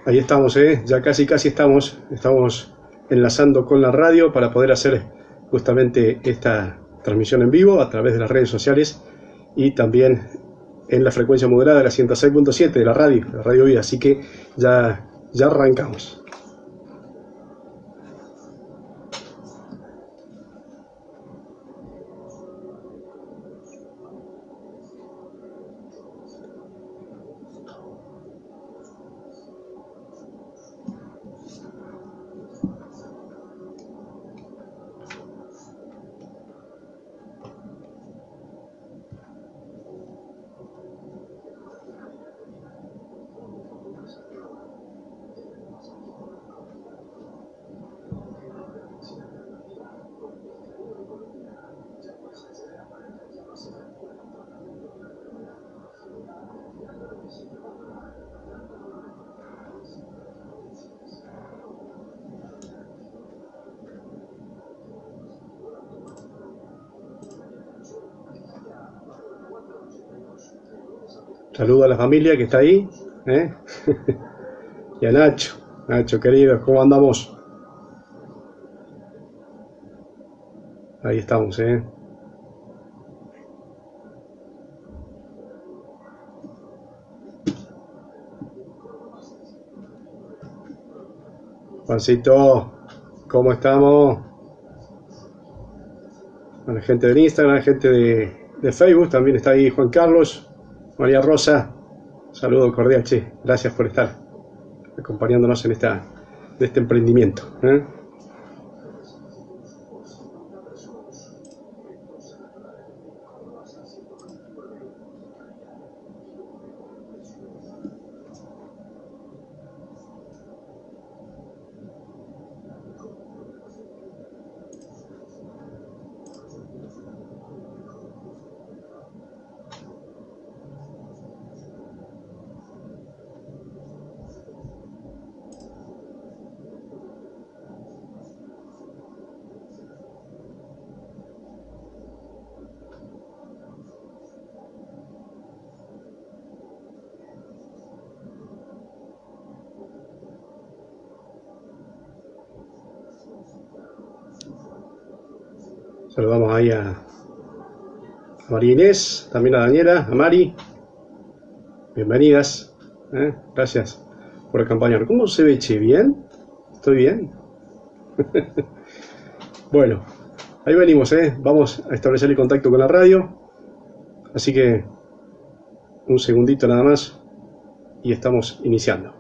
Ahí estamos, ya casi estamos enlazando con la radio para poder hacer justamente esta transmisión en vivo a través de las redes sociales y también en la frecuencia modulada de la 106.7 de la Radio Vida. Así que ya arrancamos. Saludo a la familia que está ahí, y a Nacho querido, ¿cómo andamos? Ahí estamos, Juancito, ¿cómo estamos? Bueno, gente del Instagram, gente de Facebook, también está ahí Juan Carlos, María Rosa, saludo cordial, che, gracias por estar acompañándonos en este emprendimiento. Saludamos ahí a María Inés, también a Daniela, a Mari. Bienvenidas. Gracias por acompañarnos. ¿Cómo se ve, che? ¿Bien? ¿Estoy bien? Bueno, ahí venimos, Vamos a establecer el contacto con la radio. Así que un segundito nada más y estamos iniciando.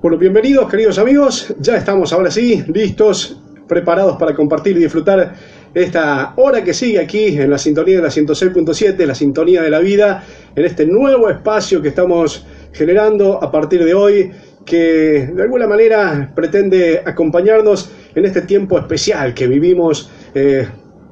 Bueno, bienvenidos queridos amigos, ya estamos ahora sí, listos, preparados para compartir y disfrutar esta hora que sigue aquí en la sintonía de la 106.7, la sintonía de la vida, en este nuevo espacio que estamos generando a partir de hoy, que de alguna manera pretende acompañarnos en este tiempo especial que vivimos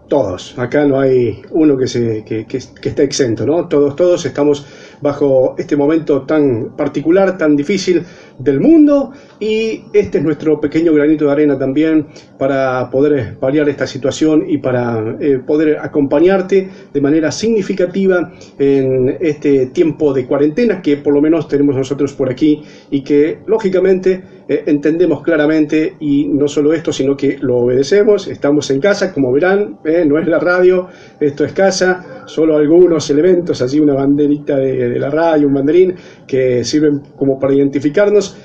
todos. Acá no hay uno que esté exento, ¿no? Todos estamos bajo este momento tan particular, tan difícil del mundo, y este es nuestro pequeño granito de arena también para poder paliar esta situación y para poder acompañarte de manera significativa en este tiempo de cuarentena que por lo menos tenemos nosotros por aquí y que lógicamente entendemos claramente, y no solo esto sino que lo obedecemos. Estamos en casa, como verán, no es la radio, esto es casa, solo algunos elementos, allí una banderita de la radio, un banderín que sirven como para identificarnos.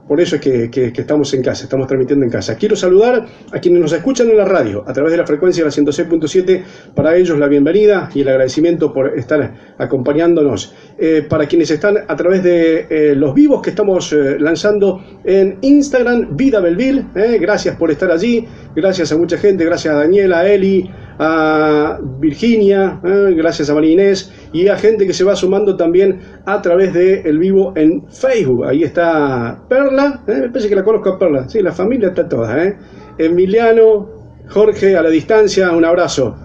Por eso es que estamos en casa, estamos transmitiendo en casa. Quiero saludar a quienes nos escuchan en la radio a través de la frecuencia de la 106.7. Para ellos la bienvenida y el agradecimiento por estar acompañándonos. Para quienes están a través de los vivos que estamos lanzando en Instagram, Vida Belville, gracias por estar allí. Gracias a mucha gente, gracias a Daniela, a Eli, a Virginia, gracias a María Inés y a gente que se va sumando también a través del vivo en Facebook. Ahí está Perla, me parece que la conozco a Perla, sí, la familia está toda, Emiliano, Jorge a la distancia, un abrazo.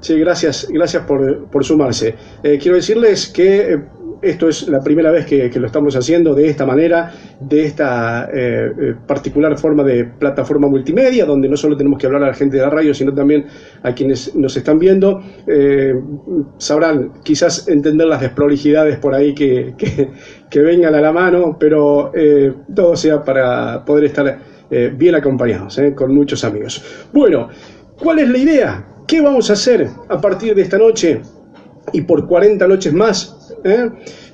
Sí, gracias por sumarse. Quiero decirles que esto es la primera vez que lo estamos haciendo de esta manera, de esta particular forma de plataforma multimedia, donde no solo tenemos que hablar a la gente de la radio, sino también a quienes nos están viendo. Sabrán quizás entender las desprolijidades por ahí que vengan a la mano, pero todo sea para poder estar bien acompañados, con muchos amigos. Bueno, ¿cuál es la idea? ¿Qué vamos a hacer a partir de esta noche y por 40 noches más?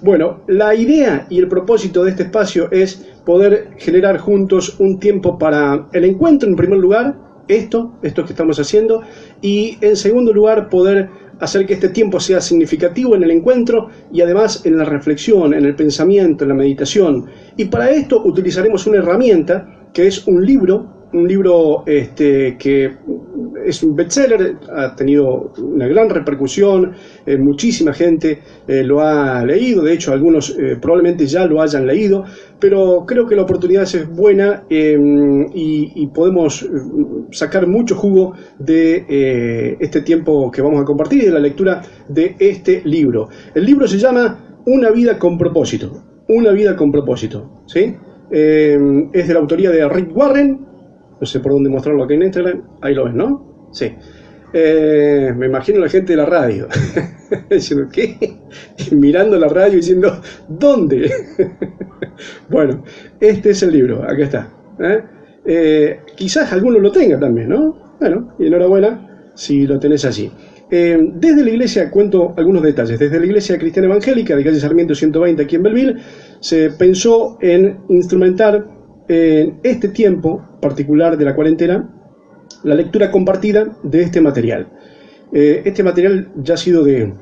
Bueno, la idea y el propósito de este espacio es poder generar juntos un tiempo para el encuentro, en primer lugar, esto que estamos haciendo, y en segundo lugar poder hacer que este tiempo sea significativo en el encuentro y además en la reflexión, en el pensamiento, en la meditación. Y para esto utilizaremos una herramienta que es un libro que es un bestseller, ha tenido una gran repercusión, muchísima gente lo ha leído, de hecho algunos probablemente ya lo hayan leído, pero creo que la oportunidad es buena y podemos sacar mucho jugo de este tiempo que vamos a compartir y de la lectura de este libro. El libro se llama Una vida con propósito, una vida con propósito, ¿sí? Es de la autoría de Rick Warren. No sé por dónde mostrarlo aquí en Instagram. Ahí lo ven, ¿no? Sí. Me imagino la gente de la radio diciendo, ¿qué? Mirando la radio y diciendo, ¿dónde? Bueno, este es el libro. Acá está. Quizás alguno lo tenga también, ¿no? Bueno, y enhorabuena si lo tenés allí. Desde la iglesia, cuento algunos detalles. Desde la iglesia cristiana evangélica de calle Sarmiento 120 aquí en Belville, se pensó en instrumentar en este tiempo particular de la cuarentena la lectura compartida de este material. Este material ya ha sido de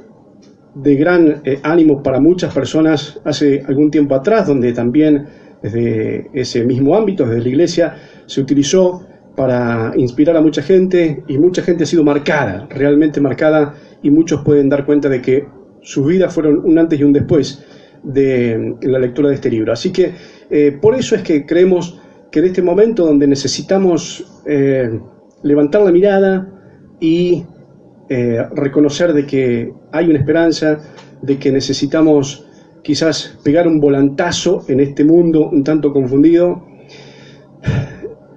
gran ánimo para muchas personas hace algún tiempo atrás, donde también desde ese mismo ámbito, desde la iglesia, se utilizó para inspirar a mucha gente, y mucha gente ha sido marcada, realmente marcada, y muchos pueden dar cuenta de que sus vidas fueron un antes y un después de la lectura de este libro. Así que por eso es que creemos que en este momento donde necesitamos levantar la mirada y reconocer de que hay una esperanza, de que necesitamos quizás pegar un volantazo en este mundo un tanto confundido,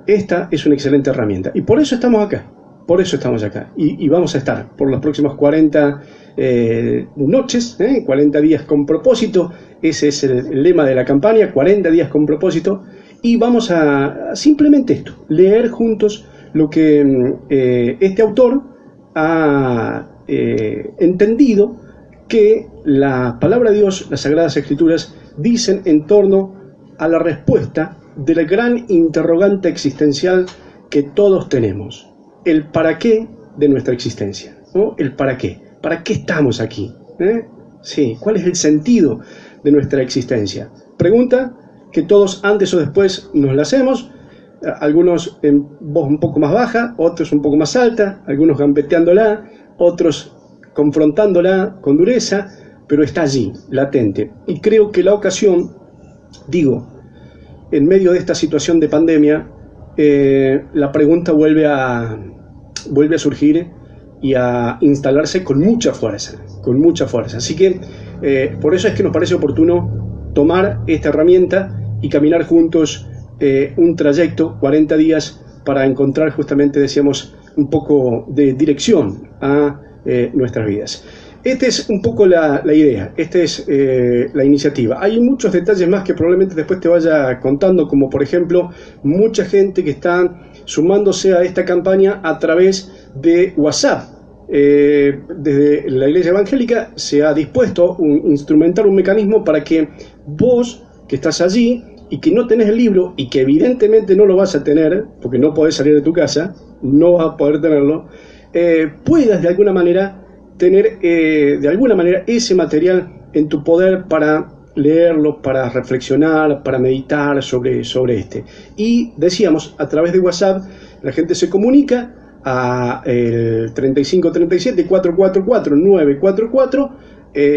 esta es una excelente herramienta. Y por eso estamos acá, y vamos a estar por las próximas 40 noches, 40 días con propósito. Ese es el lema de la campaña, 40 días con propósito, y vamos a simplemente esto, leer juntos lo que este autor ha entendido que la palabra de Dios, las Sagradas Escrituras, dicen en torno a la respuesta del gran interrogante existencial que todos tenemos, el para qué de nuestra existencia, ¿no? El para qué estamos aquí, Sí, ¿cuál es el sentido de nuestra existencia? Pregunta que todos antes o después nos la hacemos, algunos en voz un poco más baja, otros un poco más alta, algunos gambeteándola, otros confrontándola con dureza, pero está allí, latente. Y creo que la ocasión, en medio de esta situación de pandemia, la pregunta vuelve a surgir y a instalarse con mucha fuerza. Así que Por eso es que nos parece oportuno tomar esta herramienta y caminar juntos un trayecto, 40 días, para encontrar justamente, decíamos, un poco de dirección a nuestras vidas. Esta es un poco la idea, esta es la iniciativa. Hay muchos detalles más que probablemente después te vaya contando, como por ejemplo, mucha gente que está sumándose a esta campaña a través de WhatsApp. Desde la Iglesia Evangélica se ha dispuesto instrumentar un mecanismo para que vos, que estás allí y que no tenés el libro y que evidentemente no lo vas a tener, porque no podés salir de tu casa, no vas a poder tenerlo, puedas de alguna manera tener ese material en tu poder para leerlo, para reflexionar, para meditar sobre este. Y decíamos, a través de WhatsApp la gente se comunica a el 3537 444 944,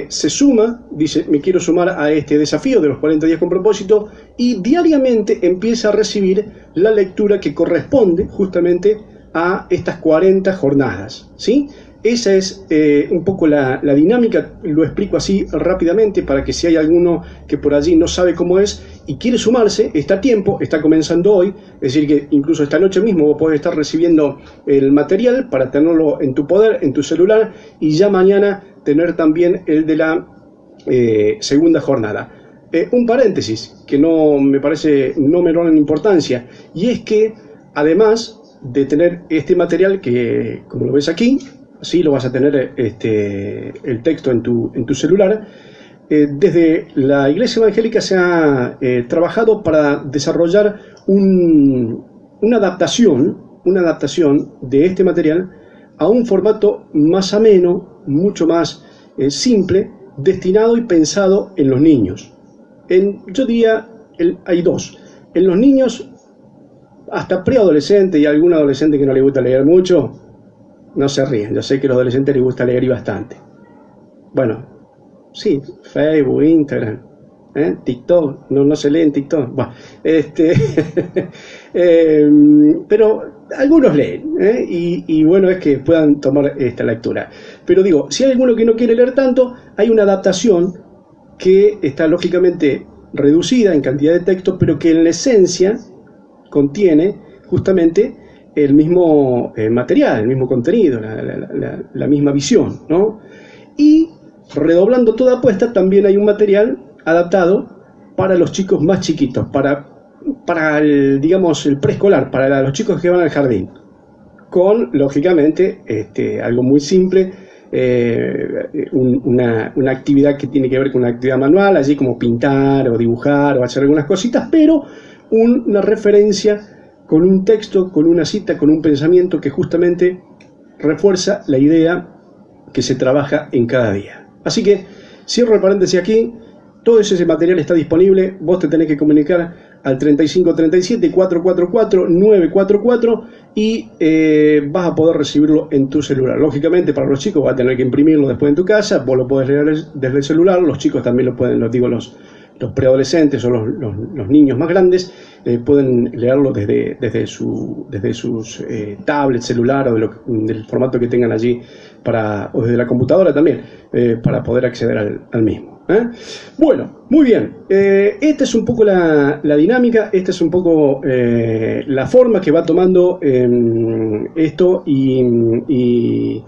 se suma, dice, me quiero sumar a este desafío de los 40 días con propósito, y diariamente empieza a recibir la lectura que corresponde justamente a estas 40 jornadas, ¿sí? Esa es un poco la dinámica. Lo explico así rápidamente para que si hay alguno que por allí no sabe cómo es y quiere sumarse, está a tiempo, está comenzando hoy, es decir que incluso esta noche mismo vos podés estar recibiendo el material para tenerlo en tu poder, en tu celular, y ya mañana tener también el de la segunda jornada. Un paréntesis que no me parece no menor en importancia, y es que además de tener este material que, como lo ves aquí, así lo vas a tener el texto en tu celular, desde la Iglesia Evangélica se ha trabajado para desarrollar una adaptación de este material a un formato más ameno, mucho más simple, destinado y pensado en los niños. Yo diría, hay dos. En los niños, hasta preadolescente y algún adolescente que no le gusta leer mucho, no se ríen. Yo sé que a los adolescentes les gusta leer y bastante. Bueno, sí, Facebook, Instagram, TikTok, no se lee en TikTok. Bueno, pero algunos leen, y bueno es que puedan tomar esta lectura. Pero digo, si hay alguno que no quiere leer tanto, hay una adaptación que está lógicamente reducida en cantidad de texto, pero que en la esencia contiene justamente el mismo material, el mismo contenido, la misma visión, ¿no? Y redoblando toda apuesta, también hay un material adaptado para los chicos más chiquitos, para el preescolar, para los chicos que van al jardín, con, lógicamente, algo muy simple, una actividad que tiene que ver con una actividad manual, allí como pintar o dibujar o hacer algunas cositas, pero una referencia con un texto, con una cita, con un pensamiento que justamente refuerza la idea que se trabaja en cada día. Así que cierro el paréntesis aquí. Todo ese material está disponible. Vos te tenés que comunicar al 3537 444 944 y vas a poder recibirlo en tu celular. Lógicamente para los chicos vas a tener que imprimirlo después en tu casa. Vos lo podés leer desde el celular. Los chicos también lo pueden, los preadolescentes o los niños más grandes pueden leerlo desde sus tablets, celular o del formato que tengan allí, o desde la computadora también, para poder acceder al mismo. Bueno, muy bien. Esta es un poco la dinámica, esta es un poco la forma que va tomando esto, y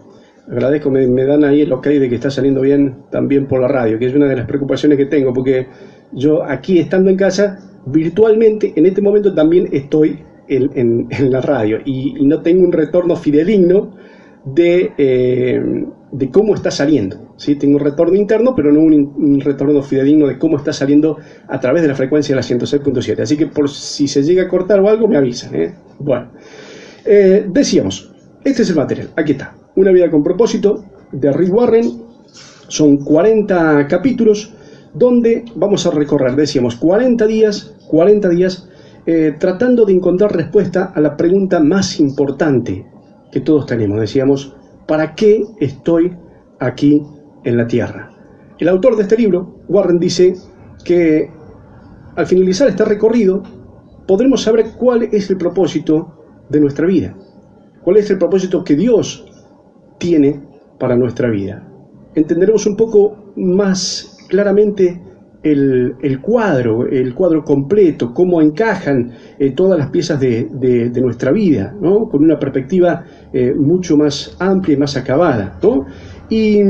agradezco, me dan ahí el ok de que está saliendo bien también por la radio, que es una de las preocupaciones que tengo, porque yo aquí estando en casa, virtualmente, en este momento también estoy en la radio y no tengo un retorno fidedigno de cómo está saliendo, ¿sí? Tengo un retorno interno, pero no un retorno fidedigno de cómo está saliendo a través de la frecuencia de la 106.7. Así que por si se llega a cortar o algo, me avisan, Bueno, decíamos, este es el material, aquí está. Una vida con propósito, de Rick Warren. Son 40 capítulos donde vamos a recorrer, decíamos, 40 días tratando de encontrar respuesta a la pregunta más importante que todos tenemos. Decíamos, ¿para qué estoy aquí en la Tierra? El autor de este libro, Warren, dice que al finalizar este recorrido podremos saber cuál es el propósito de nuestra vida, cuál es el propósito que Dios tiene para nuestra vida. Entenderemos un poco más claramente el cuadro completo, cómo encajan todas las piezas de nuestra vida, ¿no? Con una perspectiva mucho más amplia y más acabada, ¿no? Y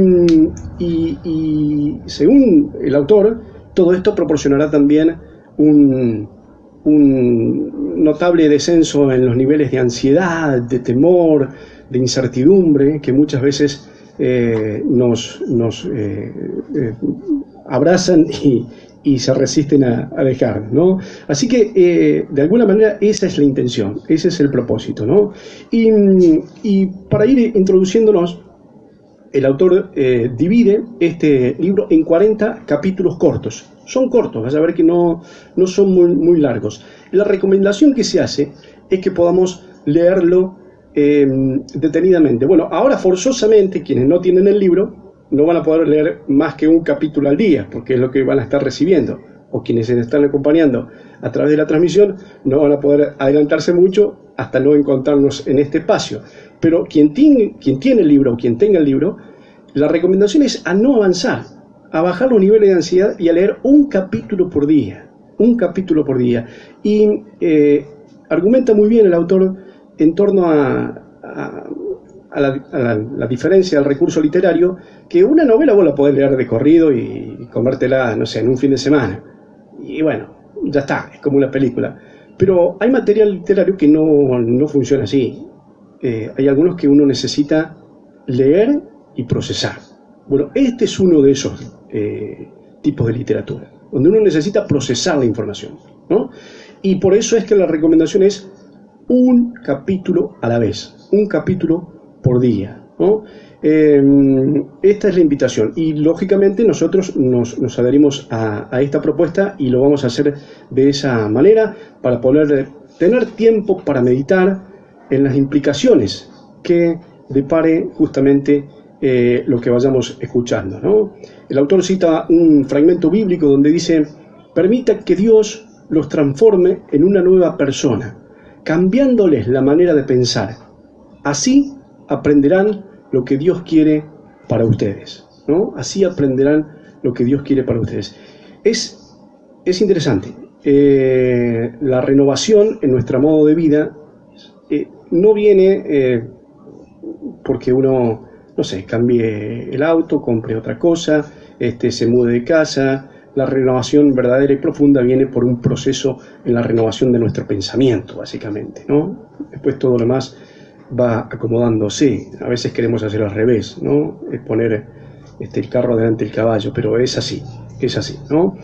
según el autor, todo esto proporcionará también un notable descenso en los niveles de ansiedad, de temor, de incertidumbre que muchas veces nos abrazan y se resisten a dejar, ¿no? Así que de alguna manera esa es la intención, ese es el propósito, ¿no? Y para ir introduciéndonos, el autor divide este libro en 40 capítulos cortos. Son cortos, vas a ver que no son muy largos. La recomendación que se hace es que podamos leerlo detenidamente. Bueno, ahora forzosamente quienes no tienen el libro no van a poder leer más que un capítulo al día, porque es lo que van a estar recibiendo, o quienes se están acompañando a través de la transmisión no van a poder adelantarse mucho hasta no encontrarnos en este espacio. Pero quien tiene el libro o quien tenga el libro, la recomendación es a no avanzar, a bajar los niveles de ansiedad y a leer un capítulo por día, Y argumenta muy bien el autor en torno a la diferencia del recurso literario, que una novela vos la podés leer de corrido y comértela, no sé, en un fin de semana. Y bueno, ya está, es como una película. Pero hay material literario que no funciona así. Hay algunos que uno necesita leer y procesar. Bueno, este es uno de esos tipos de literatura, donde uno necesita procesar la información, ¿no? Y por eso es que la recomendación es un capítulo a la vez, un capítulo por día, ¿no? Esta es la invitación y lógicamente nosotros nos adherimos a esta propuesta y lo vamos a hacer de esa manera para poder tener tiempo para meditar en las implicaciones que depare justamente lo que vayamos escuchando, ¿no? El autor cita un fragmento bíblico donde dice: permita que Dios los transforme en una nueva persona, cambiándoles la manera de pensar. Así aprenderán lo que Dios quiere para ustedes, ¿no? Así aprenderán lo que Dios quiere para ustedes. Es interesante. La renovación en nuestro modo de vida no viene porque uno, no sé, cambie el auto, compre otra cosa, se mude de casa. La renovación verdadera y profunda viene por un proceso en la renovación de nuestro pensamiento, básicamente, ¿no? Después todo lo demás va acomodándose. A veces queremos hacer al revés, ¿no? Es poner el carro delante del caballo, pero es así, ¿no?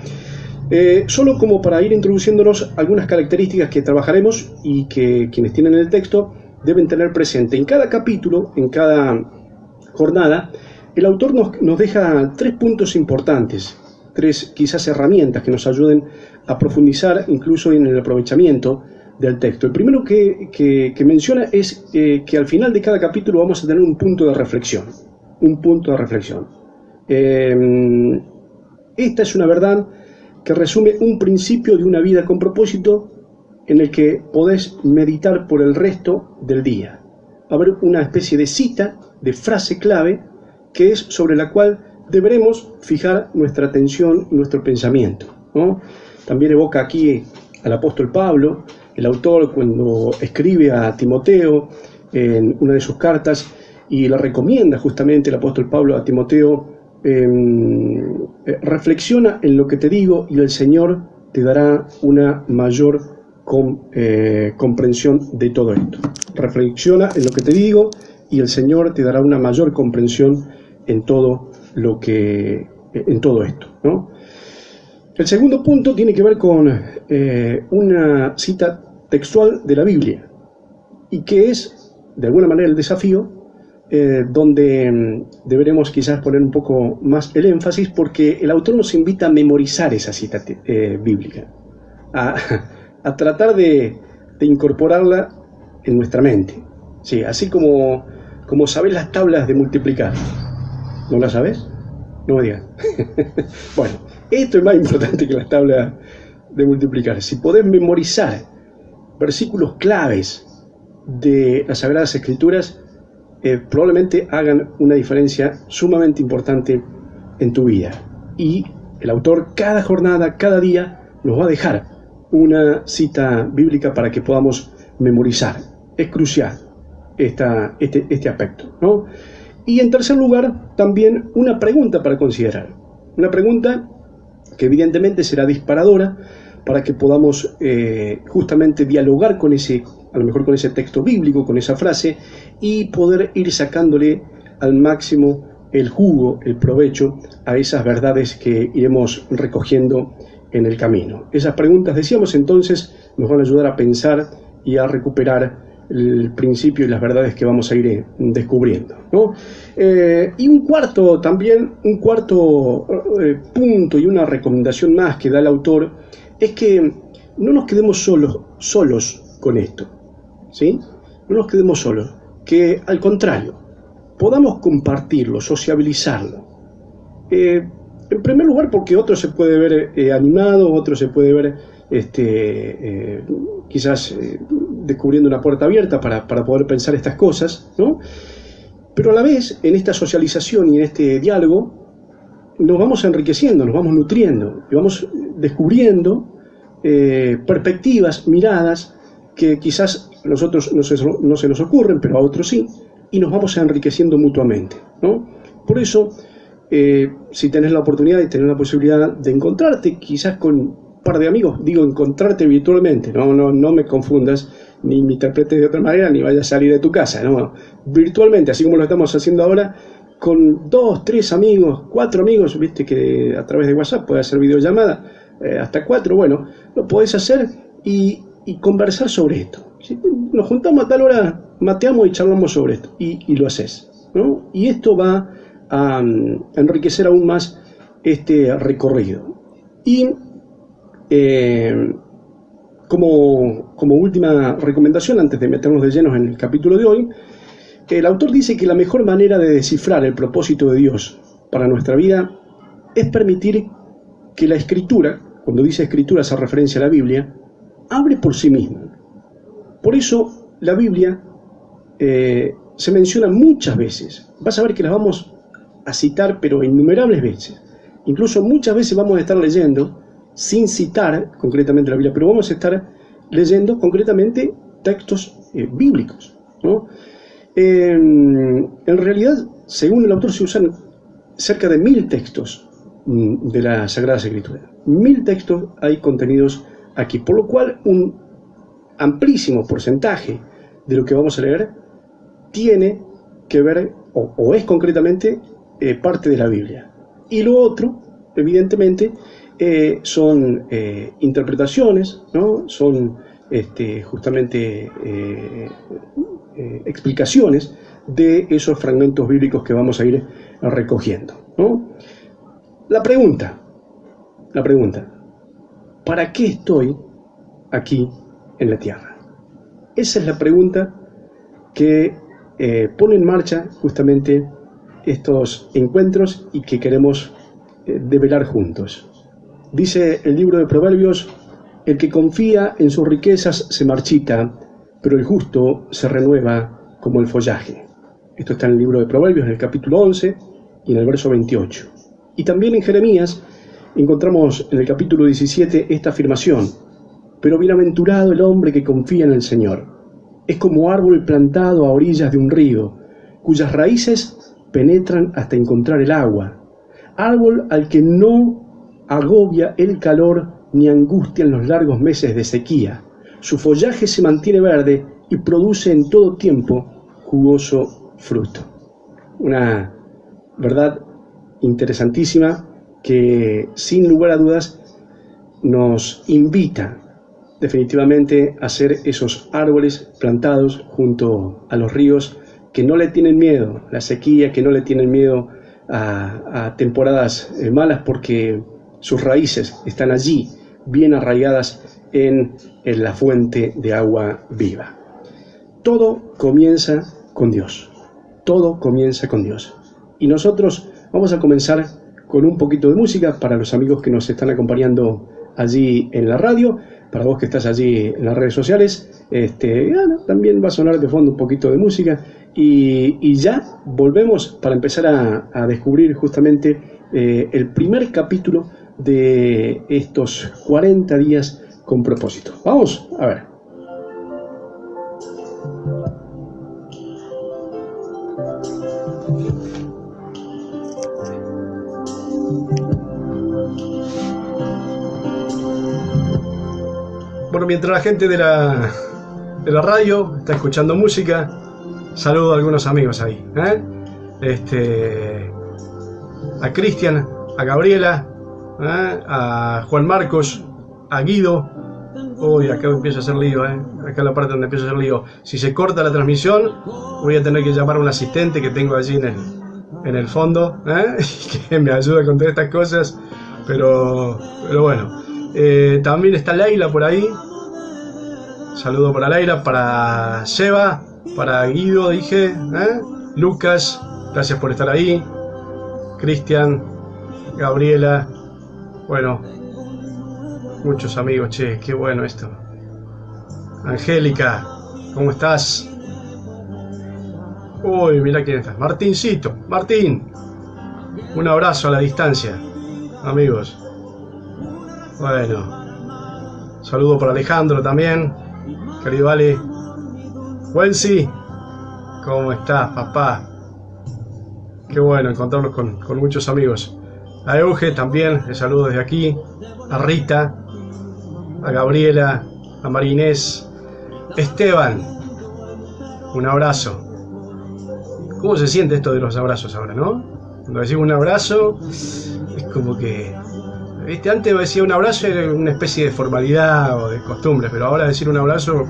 Solo como para ir introduciéndonos algunas características que trabajaremos y que quienes tienen el texto deben tener presente. En cada capítulo, en cada jornada, el autor nos deja 3 puntos importantes, 3 quizás herramientas que nos ayuden a profundizar incluso en el aprovechamiento del texto. El primero que menciona es que al final de cada capítulo vamos a tener un punto de reflexión. Esta es una verdad que resume un principio de una vida con propósito en el que podés meditar por el resto del día. Va a haber una especie de cita, de frase clave, que es sobre la cual deberemos fijar nuestra atención y nuestro pensamiento, ¿no? También evoca aquí al apóstol Pablo, el autor, cuando escribe a Timoteo en una de sus cartas y le recomienda justamente el apóstol Pablo a Timoteo: reflexiona en lo que te digo y el Señor te dará una mayor comprensión de todo esto. Reflexiona en lo que te digo y el Señor te dará una mayor comprensión en todo esto, ¿no? El segundo punto tiene que ver con una cita textual de la Biblia, y que es, de alguna manera, el desafío donde deberemos quizás poner un poco más el énfasis, porque el autor nos invita a memorizar esa cita bíblica, a tratar de incorporarla en nuestra mente. Sí, así como sabés las tablas de multiplicar. ¿No las sabés? No me digas. Bueno, esto es más importante que las tablas de multiplicar. Si podés memorizar versículos claves de las Sagradas Escrituras, probablemente hagan una diferencia sumamente importante en tu vida. Y el autor cada jornada, cada día, nos va a dejar una cita bíblica para que podamos memorizar. Es crucial este aspecto, ¿no? Y en tercer lugar, también una pregunta para considerar. Una pregunta que evidentemente será disparadora para que podamos justamente dialogar con a lo mejor con ese texto bíblico, con esa frase, y poder ir sacándole al máximo el jugo, el provecho a esas verdades que iremos recogiendo en el camino. Esas preguntas, decíamos entonces, nos van a ayudar a pensar y a recuperar el principio y las verdades que vamos a ir descubriendo, ¿no? Y un cuarto punto y una recomendación más que da el autor es que no nos quedemos solos con esto, ¿sí? No nos quedemos solos, que al contrario, podamos compartirlo, sociabilizarlo. En primer lugar, porque otro se puede ver animado, otro se puede ver quizás descubriendo una puerta abierta para poder pensar estas cosas, ¿no? Pero a la vez, en esta socialización y en este diálogo, nos vamos enriqueciendo, nos vamos nutriendo y vamos descubriendo perspectivas, miradas que quizás a nosotros no se nos ocurren, pero a otros sí, y nos vamos enriqueciendo mutuamente, ¿no? Por eso, si tenés la oportunidad y tenés la posibilidad de encontrarte quizás con un par de amigos, digo encontrarte virtualmente, no me confundas, ni me interpretes de otra manera, ni vayas a salir de tu casa, ¿no? Virtualmente, así como lo estamos haciendo ahora, con 2, 3 amigos, 4 amigos, viste que a través de WhatsApp puedes hacer videollamada, hasta 4, bueno, lo podés hacer y conversar sobre esto. Si nos juntamos a tal hora, mateamos y charlamos sobre esto, y lo haces, ¿no? Y esto va a enriquecer aún más este recorrido. Y como última recomendación, antes de meternos de llenos en el capítulo de hoy, el autor dice que la mejor manera de descifrar el propósito de Dios para nuestra vida es permitir que la Escritura, cuando dice Escritura hace referencia a la Biblia, hable por sí misma. Por eso la Biblia se menciona muchas veces. Vas a ver que las vamos a citar, pero innumerables veces. Incluso muchas veces vamos a estar leyendo sin citar concretamente la Biblia, pero vamos a estar leyendo concretamente textos bíblicos, ¿no? En realidad, según el autor, se usan cerca de 1000 textos de la Sagrada Escritura. 1000 textos hay contenidos aquí, por lo cual un amplísimo porcentaje de lo que vamos a leer tiene que ver, o es concretamente, parte de la Biblia. Y lo otro, evidentemente, son interpretaciones, ¿no? Son justamente explicaciones de esos fragmentos bíblicos que vamos a ir recogiendo, ¿no? La pregunta, ¿para qué estoy aquí en la tierra? Esa es la pregunta que pone en marcha justamente estos encuentros y que queremos develar juntos. Dice el libro de Proverbios: el que confía en sus riquezas se marchita, pero el justo se renueva como el follaje. Esto está en el libro de Proverbios, en el capítulo 11 y en el verso 28. Y también en Jeremías encontramos en el capítulo 17 esta afirmación: pero bienaventurado el hombre que confía en el Señor. Es como árbol plantado a orillas de un río, cuyas raíces penetran hasta encontrar el agua. Árbol al que no agobia el calor ni angustia en los largos meses de sequía. Su follaje se mantiene verde y produce en todo tiempo jugoso fruto. Una verdad interesantísima que, sin lugar a dudas, nos invita definitivamente a ser esos árboles plantados junto a los ríos que no le tienen miedo a la sequía, que no le tienen miedo a temporadas malas, porque sus raíces están allí, bien arraigadas en la fuente de agua viva. Todo comienza con Dios. Todo comienza con Dios. Y nosotros vamos a comenzar con un poquito de música para los amigos que nos están acompañando allí en la radio, para vos que estás allí en las redes sociales. También va a sonar de fondo un poquito de música y ya volvemos para empezar a descubrir justamente el primer capítulo de estos 40 días con propósito. Vamos a ver. Bueno, mientras la gente de la radio está escuchando música, saludo a algunos amigos ahí, a Cristian, a Gabriela, a Juan Marcos, a Guido. Uy, acá empieza a hacer lío, acá es la parte donde empieza a hacer lío. Si se corta la transmisión, voy a tener que llamar a un asistente que tengo allí en el fondo, que me ayuda con todas estas cosas, pero bueno. También está Leila por ahí. Saludo para Leila, para Seba, para Guido, dije, Lucas, gracias por estar ahí. Cristian, Gabriela, bueno, muchos amigos, che, qué bueno esto. Angélica, ¿cómo estás? Uy, mira quién está. Martincito, Martín, un abrazo a la distancia, amigos. Bueno, saludo para Alejandro también, querido Ale. Wensi, ¿cómo estás, papá? Qué bueno encontrarnos con muchos amigos. A Euge también, les saludo desde aquí. A Rita, a Gabriela, a Marinés, Esteban, un abrazo. ¿Cómo se siente esto de los abrazos ahora, no? Cuando decimos un abrazo, es como que... ¿Viste? Antes decía un abrazo era una especie de formalidad o de costumbre, pero ahora decir un abrazo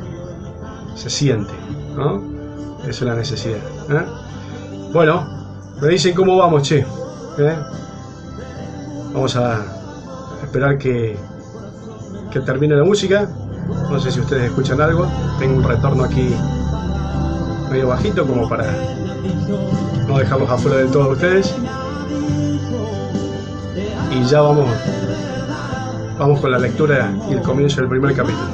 se siente, ¿no? Es una necesidad, Bueno, me dicen cómo vamos, che. Vamos a esperar que termine la música. No sé si ustedes escuchan algo. Tengo un retorno aquí medio bajito como para no dejarlos afuera del todo de ustedes. Y ya vamos con la lectura y el comienzo del primer capítulo.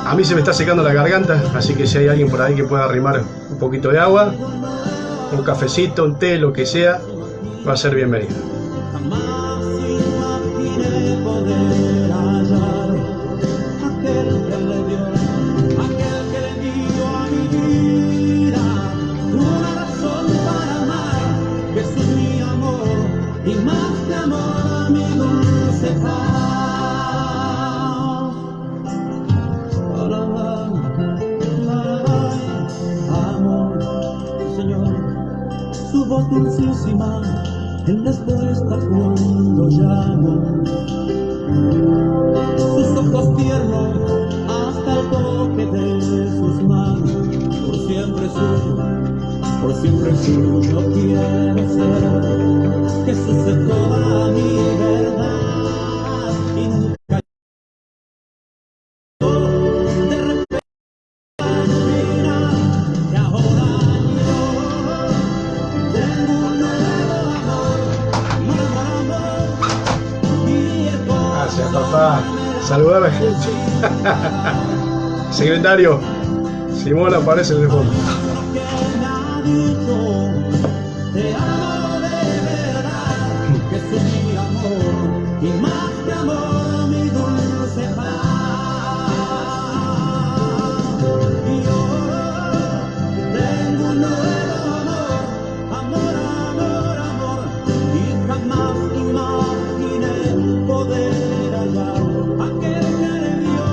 A mí se me está secando la garganta, así que si hay alguien por ahí que pueda arrimar un poquito de agua, un cafecito, un té, lo que sea, va a ser bienvenido. Dulcísima en respuesta cuando llamo, sus ojos tiernos hasta el toque de sus manos, por siempre suyo quiero ser. Jesús es toda mi verdad y nunca de repente mira que ahora gracias, papá. Saludar a la gente. Secretario, Simón aparece en el fondo. te amo de verdad, Jesús mi amor, y más que amor mi dulce paz. Y yo tengo un nuevo amor, y jamás imaginé poder hallar aquel que le dio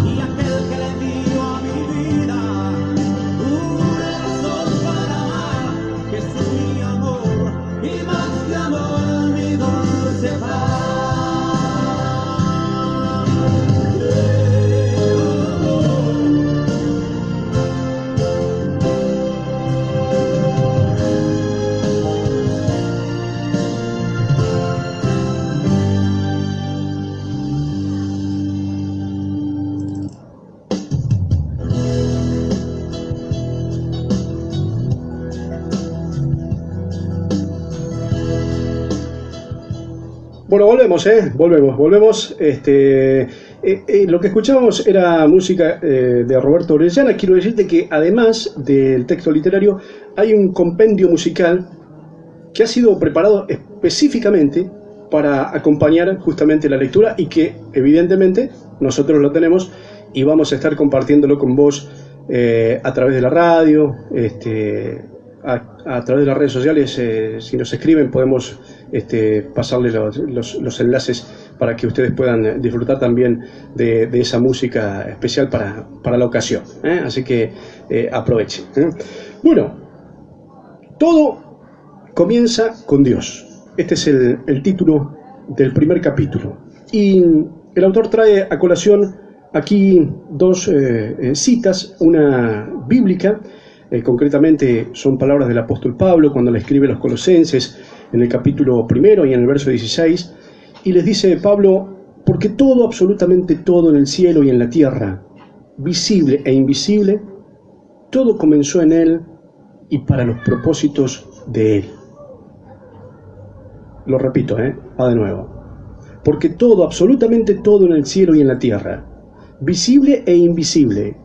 y aquel que le dio a mi vida una razón para amar. Jesús mi amor, y más que amor mi dulce paz. Bueno, volvemos. Lo que escuchábamos era música de Roberto Orellana. Quiero decirte que además del texto literario hay un compendio musical que ha sido preparado específicamente para acompañar justamente la lectura y que evidentemente nosotros lo tenemos y vamos a estar compartiéndolo con vos a través de la radio, a través de las redes sociales. Si nos escriben podemos pasarles los enlaces para que ustedes puedan disfrutar también de esa música especial para la ocasión, así que aprovechen. Bueno, todo comienza con Dios. Este es el título del primer capítulo y el autor trae a colación aquí dos citas, una bíblica. Concretamente son palabras del apóstol Pablo cuando le escribe a los Colosenses en el capítulo 1 y en el verso 16, y les dice Pablo: porque todo, absolutamente todo en el cielo y en la tierra, visible e invisible, todo comenzó en Él y para los propósitos de Él. Lo repito, va de nuevo. Porque todo, absolutamente todo en el cielo y en la tierra, visible e invisible,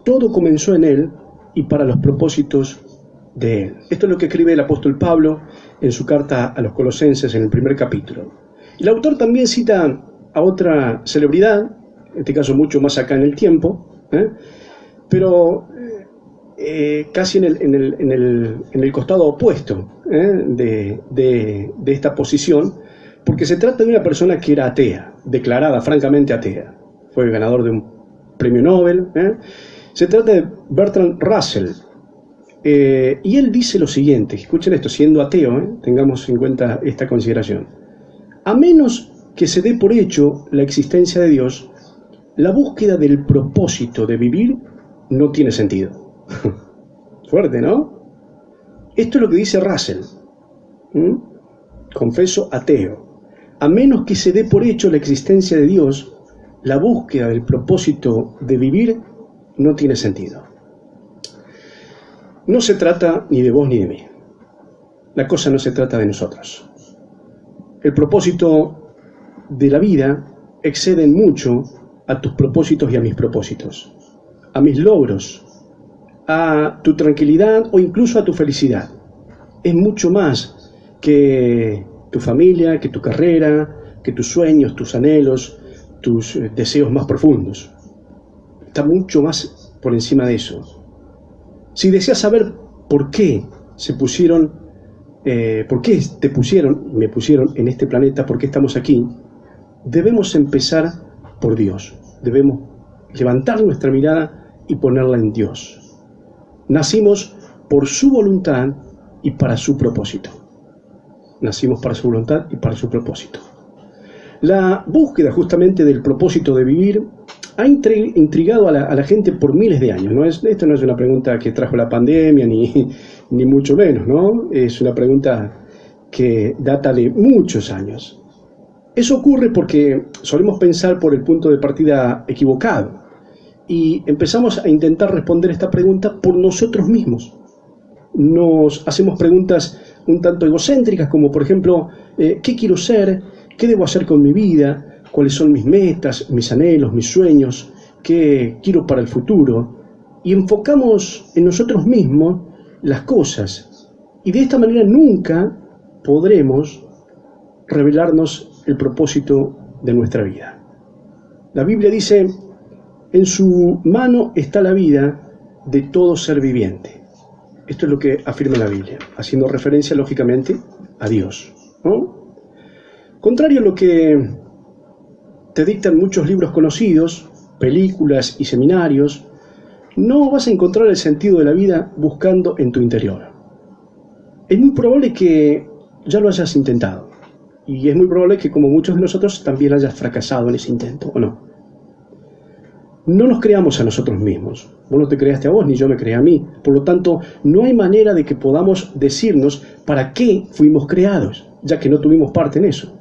todo comenzó en Él y para los propósitos de Él. Esto es lo que escribe el apóstol Pablo en su carta a los Colosenses en el primer capítulo. Y el autor también cita a otra celebridad, en este caso mucho más acá en el tiempo, pero casi en el costado opuesto de esta posición, porque se trata de una persona que era atea, declarada francamente atea. Fue ganador de un premio Nobel. Se trata de Bertrand Russell, y él dice lo siguiente, escuchen esto, siendo ateo, tengamos en cuenta esta consideración: a menos que se dé por hecho la existencia de Dios, la búsqueda del propósito de vivir no tiene sentido. Fuerte, ¿no? Esto es lo que dice Russell. Confeso, ateo. A menos que se dé por hecho la existencia de Dios, la búsqueda del propósito de vivir no tiene sentido. No se trata ni de vos ni de mí. La cosa no se trata de nosotros. El propósito de la vida excede en mucho a tus propósitos y a mis propósitos, a mis logros, a tu tranquilidad o incluso a tu felicidad. Es mucho más que tu familia, que tu carrera, que tus sueños, tus anhelos, tus deseos más profundos. Está mucho más por encima de eso. Si deseas saber por qué me pusieron en este planeta, por qué estamos aquí, debemos empezar por Dios. Debemos levantar nuestra mirada y ponerla en Dios. Nacimos por su voluntad y para su propósito. Nacimos para su voluntad y para su propósito. La búsqueda justamente del propósito de vivir ha intrigado a la gente por miles de años. Esto no es una pregunta que trajo la pandemia, ni mucho menos, ¿no? Es una pregunta que data de muchos años. Eso ocurre porque solemos pensar por el punto de partida equivocado y empezamos a intentar responder esta pregunta por nosotros mismos. Nos hacemos preguntas un tanto egocéntricas, como por ejemplo, ¿qué quiero ser? ¿Qué debo hacer con mi vida? ¿Cuáles son mis metas, mis anhelos, mis sueños? ¿Qué quiero para el futuro? Y enfocamos en nosotros mismos las cosas. Y de esta manera nunca podremos revelarnos el propósito de nuestra vida. La Biblia dice: en su mano está la vida de todo ser viviente. Esto es lo que afirma la Biblia, haciendo referencia lógicamente a Dios, ¿no? Contrario a lo que te dictan muchos libros conocidos, películas y seminarios, no vas a encontrar el sentido de la vida buscando en tu interior. Es muy probable que ya lo hayas intentado, y es muy probable que, como muchos de nosotros, también hayas fracasado en ese intento, ¿o no? No nos creamos a nosotros mismos. Vos no te creaste a vos, ni yo me creé a mí. Por lo tanto, no hay manera de que podamos decirnos para qué fuimos creados, ya que no tuvimos parte en eso.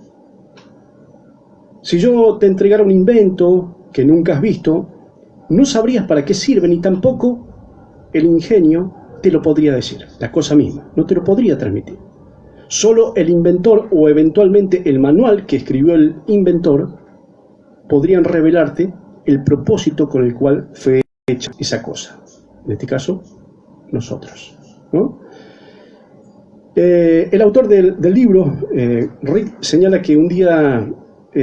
Si yo te entregara un invento que nunca has visto, no sabrías para qué sirve, ni tampoco el ingenio te lo podría decir, la cosa misma, no te lo podría transmitir. Solo el inventor o eventualmente el manual que escribió el inventor podrían revelarte el propósito con el cual fue hecha esa cosa. En este caso, nosotros, ¿no? El autor del libro, Rick, señala que un día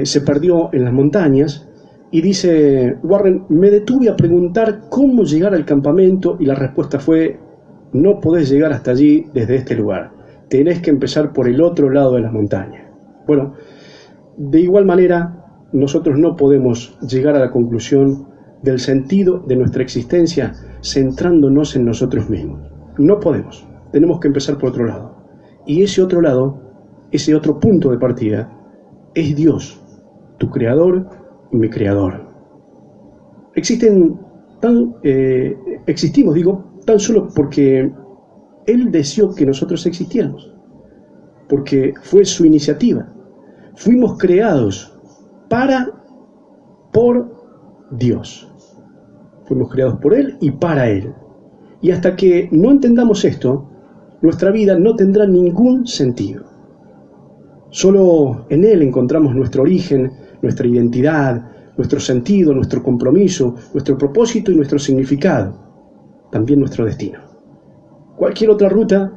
se perdió en las montañas y dice, Warren, me detuve a preguntar cómo llegar al campamento y la respuesta fue, no podés llegar hasta allí desde este lugar, tenés que empezar por el otro lado de las montañas. Bueno, de igual manera, nosotros no podemos llegar a la conclusión del sentido de nuestra existencia centrándonos en nosotros mismos. No podemos, tenemos que empezar por otro lado. Y ese otro lado, ese otro punto de partida, es Dios, tu creador y mi creador. Existimos, tan solo porque Él deseó que nosotros existiéramos, porque fue su iniciativa. Fuimos creados por Dios. Fuimos creados por Él y para Él. Y hasta que no entendamos esto, nuestra vida no tendrá ningún sentido. Solo en Él encontramos nuestro origen, nuestra identidad, nuestro sentido, nuestro compromiso, nuestro propósito y nuestro significado, también nuestro destino. Cualquier otra ruta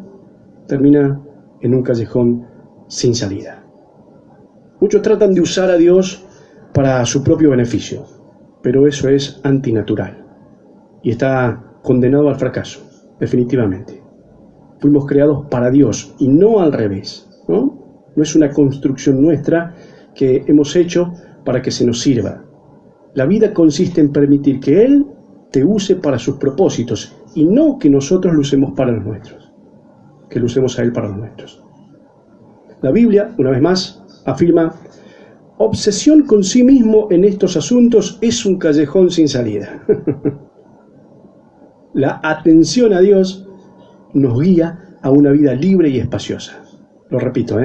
termina en un callejón sin salida. Muchos tratan de usar a Dios para su propio beneficio, pero eso es antinatural y está condenado al fracaso, definitivamente. Fuimos creados para Dios y no al revés, ¿no? No es una construcción nuestra que hemos hecho para que se nos sirva. La vida consiste en permitir que Él te use para sus propósitos y no que nosotros lo usemos para los nuestros, que lo usemos a Él para los nuestros. La Biblia, una vez más, afirma: obsesión con sí mismo en estos asuntos es un callejón sin salida. La atención a Dios nos guía a una vida libre y espaciosa. Lo repito,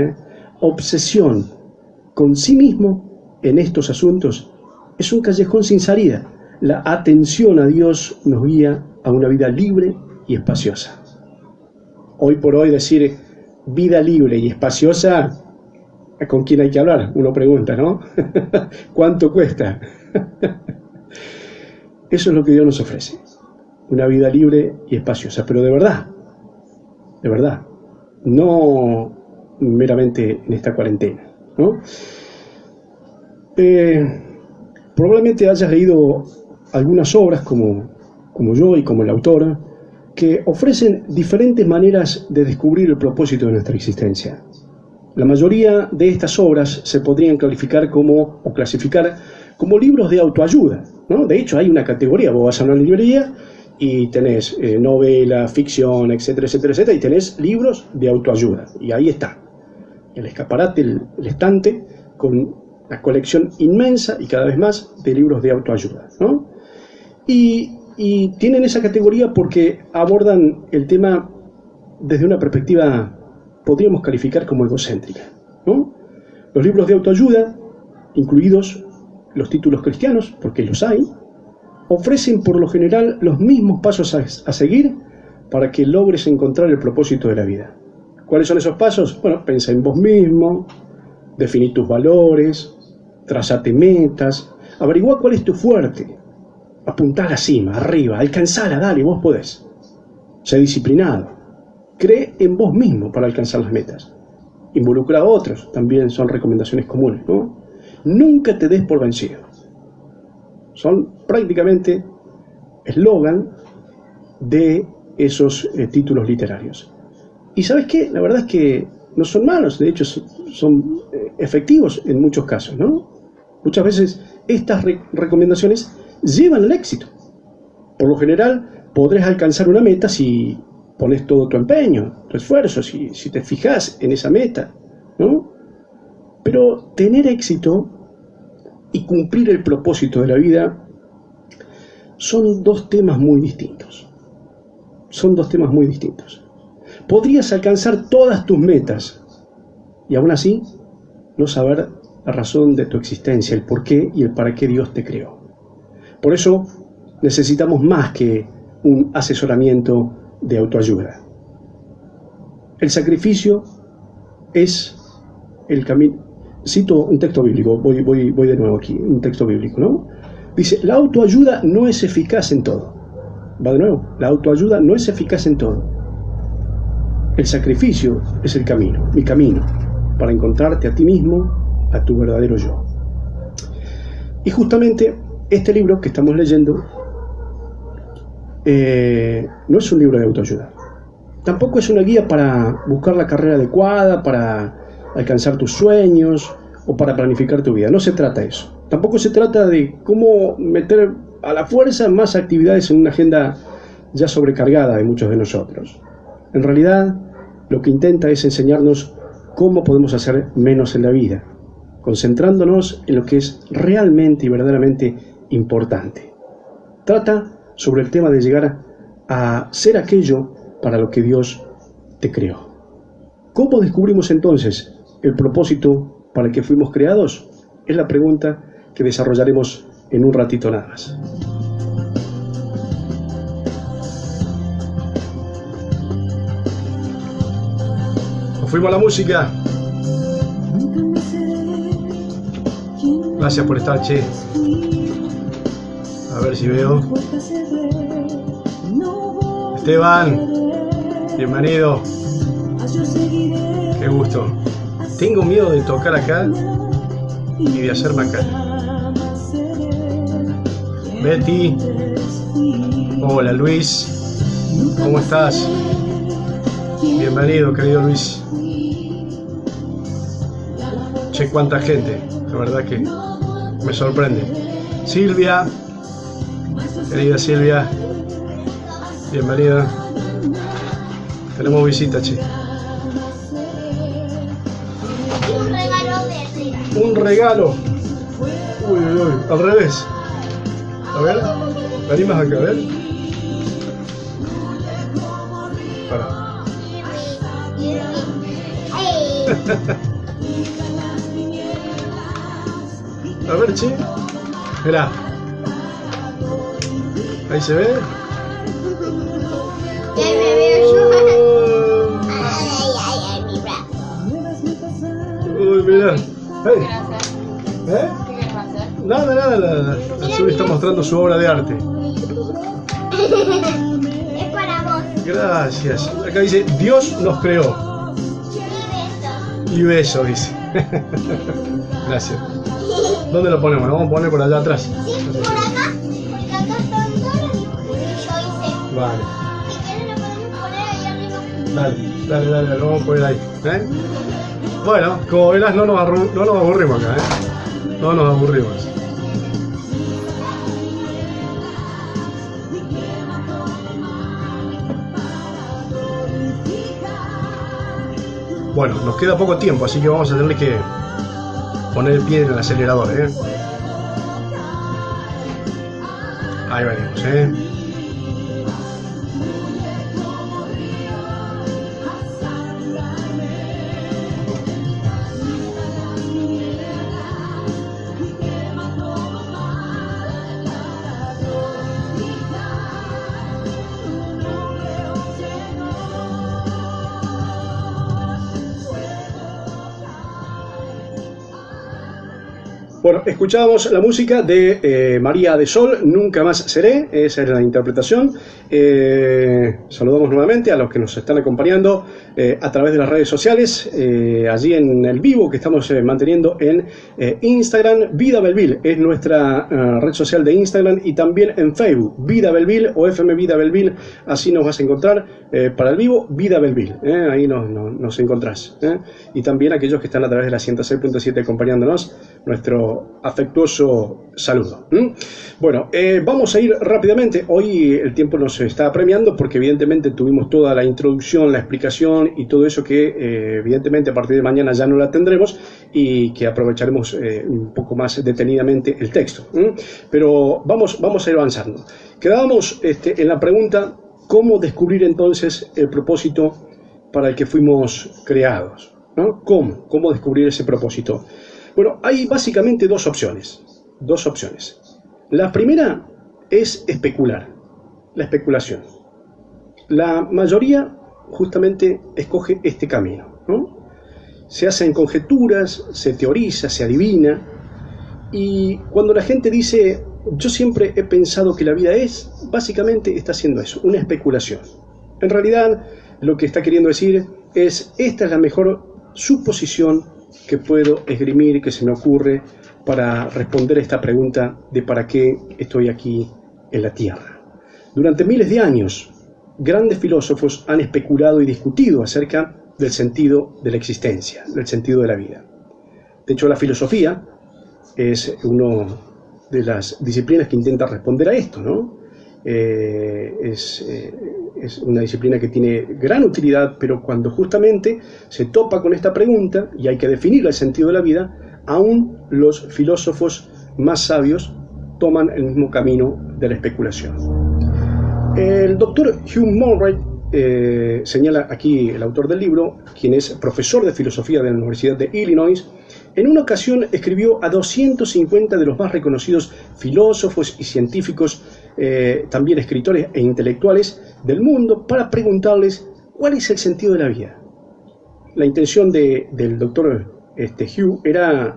obsesión con sí mismo en estos asuntos es un callejón sin salida. La atención a Dios nos guía a una vida libre y espaciosa. Hoy por hoy decir vida libre y espaciosa, ¿con quién hay que hablar? Uno pregunta, ¿no? ¿Cuánto cuesta? Eso es lo que Dios nos ofrece. Una vida libre y espaciosa, pero de verdad, no meramente en esta cuarentena, ¿no? Probablemente hayas leído algunas obras como yo y como el autor, que ofrecen diferentes maneras de descubrir el propósito de nuestra existencia. La mayoría de estas obras se podrían clasificar como libros de autoayuda, ¿no? De hecho, hay una categoría, vos vas a una librería y tenés novela, ficción, etcétera, etcétera, etcétera, y tenés libros de autoayuda. Y ahí está, el escaparate, el estante, con la colección inmensa y cada vez más de libros de autoayuda, ¿no? Y tienen esa categoría porque abordan el tema desde una perspectiva, podríamos calificar como egocéntrica, ¿no? Los libros de autoayuda, incluidos los títulos cristianos, porque los hay, ofrecen por lo general los mismos pasos a seguir para que logres encontrar el propósito de la vida. ¿Cuáles son esos pasos? Bueno, pensa en vos mismo, definí tus valores, trazate metas, averigua cuál es tu fuerte, apuntá a la cima, arriba, alcanzala, dale, vos podés. Sé disciplinado, cree en vos mismo para alcanzar las metas. Involucra a otros, también son recomendaciones comunes, ¿no? Nunca te des por vencido. Son prácticamente eslogan de esos títulos literarios. ¿Y sabes qué? La verdad es que no son malos, de hecho son efectivos en muchos casos, ¿no? Muchas veces estas recomendaciones llevan al éxito. Por lo general podrás alcanzar una meta si pones todo tu empeño, tu esfuerzo, si te fijas en esa meta, ¿no? Pero tener éxito y cumplir el propósito de la vida son dos temas muy distintos. Son dos temas muy distintos. Podrías alcanzar todas tus metas y aún así no saber la razón de tu existencia, el por qué y el para qué Dios te creó. Por eso necesitamos más que un asesoramiento de autoayuda. El sacrificio es el camino. Cito un texto bíblico, voy de nuevo aquí, un texto bíblico, ¿no? Dice, la autoayuda no es eficaz en todo. Va de nuevo, la autoayuda no es eficaz en todo. El sacrificio es el camino, mi camino, para encontrarte a ti mismo, a tu verdadero yo. Y justamente este libro que estamos leyendo no es un libro de autoayuda. Tampoco es una guía para buscar la carrera adecuada, para alcanzar tus sueños o para planificar tu vida. No se trata de eso. Tampoco se trata de cómo meter a la fuerza más actividades en una agenda ya sobrecargada de muchos de nosotros. En realidad, lo que intenta es enseñarnos cómo podemos hacer menos en la vida, concentrándonos en lo que es realmente y verdaderamente importante. Trata sobre el tema de llegar a ser aquello para lo que Dios te creó. ¿Cómo descubrimos entonces el propósito para el que fuimos creados? Es la pregunta que desarrollaremos en un ratito nada más. Nos fuimos a la música. Gracias por estar, che. A ver si veo. Esteban, bienvenido. Qué gusto. Tengo miedo de tocar acá y de hacerme acá. Betty. Hola Luis. ¿Cómo estás? Bienvenido, querido Luis. Che, cuánta gente. La verdad que me sorprende. Silvia. Querida Silvia. Bienvenida. Tenemos visita, che. Un regalo verde. Un regalo. Uy, uy, uy. Al revés. A ver. Vení más acá, a ver. Para. A ver, che. Mirá. Ahí se ve. Ya me veo yo. Ay, mi brazo. Uy, mirá. Hey. ¿Qué ¿Eh? quieres hacer? Nada. Azul está mostrando su obra de arte. Es para vos. Gracias. Acá dice, Dios nos creó. Mi beso. Y beso, dice. Gracias. ¿Dónde lo ponemos? Lo vamos a poner por allá atrás. Sí, por acá. Porque acá están todos los dibujos que yo hice. Vale. Si quieres lo podemos poner ahí arriba. Dale, lo vamos a poner ahí. Bueno, como verás, no nos aburrimos acá, No nos aburrimos. Bueno, nos queda poco tiempo, así que vamos a tener que poner el pie en el acelerador, Ahí venimos, Bueno, escuchábamos la música de María de Sol, Nunca Más Seré, esa es la interpretación. Saludamos nuevamente a los que nos están acompañando a través de las redes sociales, allí en el vivo que estamos manteniendo en Instagram. Vida Belville es nuestra red social de Instagram, y también en Facebook, Vida Belville o FM Vida Belville, así nos vas a encontrar para el vivo, Vida Belville, ahí nos encontrás. Y también aquellos que están a través de la 106.7 acompañándonos, nuestro afectuoso saludo. Bueno, vamos a ir rápidamente. Hoy el tiempo nos está premiando porque evidentemente tuvimos toda la introducción, la explicación y todo eso que evidentemente a partir de mañana ya no la tendremos y que aprovecharemos un poco más detenidamente el texto. Pero vamos a ir avanzando. Quedábamos en la pregunta, ¿cómo descubrir entonces el propósito para el que fuimos creados? ¿No? ¿Cómo descubrir ese propósito? Bueno, hay básicamente dos opciones. La primera es especular, la especulación. La mayoría justamente escoge este camino, ¿no? Se hacen conjeturas, se teoriza, se adivina, y cuando la gente dice, yo siempre he pensado que la vida es, básicamente está haciendo eso, una especulación. En realidad, lo que está queriendo decir es, esta es la mejor suposición que puedo esgrimir, que se me ocurre para responder a esta pregunta de para qué estoy aquí en la Tierra. Durante miles de años, grandes filósofos han especulado y discutido acerca del sentido de la existencia, del sentido de la vida. De hecho, la filosofía es una de las disciplinas que intenta responder a esto, ¿no? Es una disciplina que tiene gran utilidad, pero cuando justamente se topa con esta pregunta y hay que definir el sentido de la vida, aún los filósofos más sabios toman el mismo camino de la especulación. El doctor Hugh Murray, señala aquí el autor del libro, quien es profesor de filosofía de la Universidad de Illinois, en una ocasión escribió a 250 de los más reconocidos filósofos y científicos, también escritores e intelectuales del mundo, para preguntarles cuál es el sentido de la vida. La intención del doctor Hugh era